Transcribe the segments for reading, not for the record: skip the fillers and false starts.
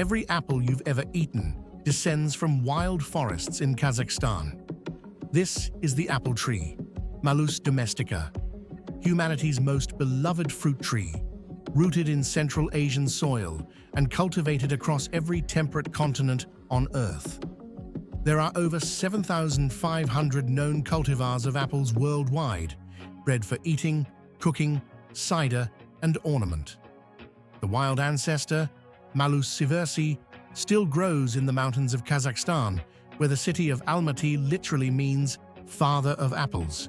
Every apple you've ever eaten descends from wild forests in Kazakhstan. This is the apple tree, Malus domestica, humanity's most beloved fruit tree, rooted in Central Asian soil and cultivated across every temperate continent on Earth. There are over 7,500 known cultivars of apples worldwide, bred for eating, cooking, cider, and ornament. The wild ancestor, Malus sieversii, still grows in the mountains of Kazakhstan, where the city of Almaty literally means father of apples.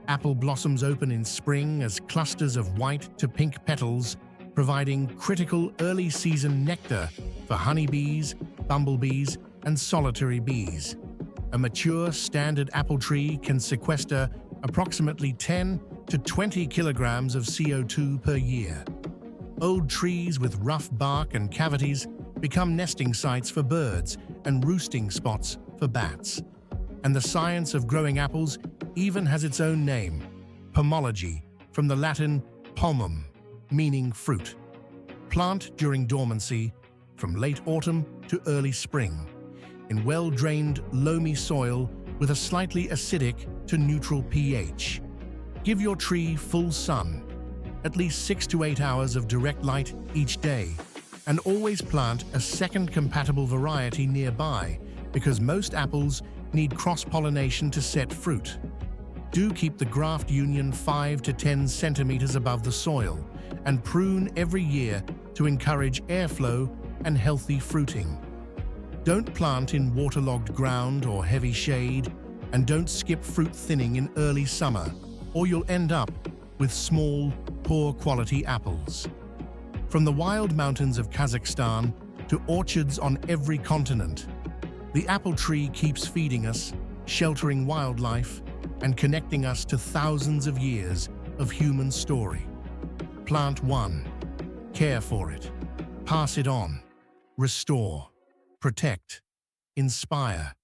Apple blossoms open in spring as clusters of white to pink petals, providing critical early-season nectar for honeybees, bumblebees, and solitary bees. A mature standard apple tree can sequester approximately 10 to 20 kilograms of CO2 per year. Old trees with rough bark and cavities become nesting sites for birds and roosting spots for bats. And the science of growing apples even has its own name, pomology, from the Latin pomum, meaning fruit. Plant during dormancy, from late autumn to early spring, in well-drained loamy soil with a slightly acidic to neutral pH. Give your tree full sun, at least 6 to 8 hours of direct light each day, and always plant a second compatible variety nearby because most apples need cross-pollination to set fruit. Do keep the graft union 5 to 10 centimeters above the soil and prune every year to encourage airflow and healthy fruiting. Don't plant in waterlogged ground or heavy shade, and don't skip fruit thinning in early summer, or you'll end up with small, poor-quality apples. From the wild mountains of Kazakhstan to orchards on every continent, the apple tree keeps feeding us, sheltering wildlife, and connecting us to thousands of years of human story. Plant one, care for it, pass it on, restore, protect, inspire,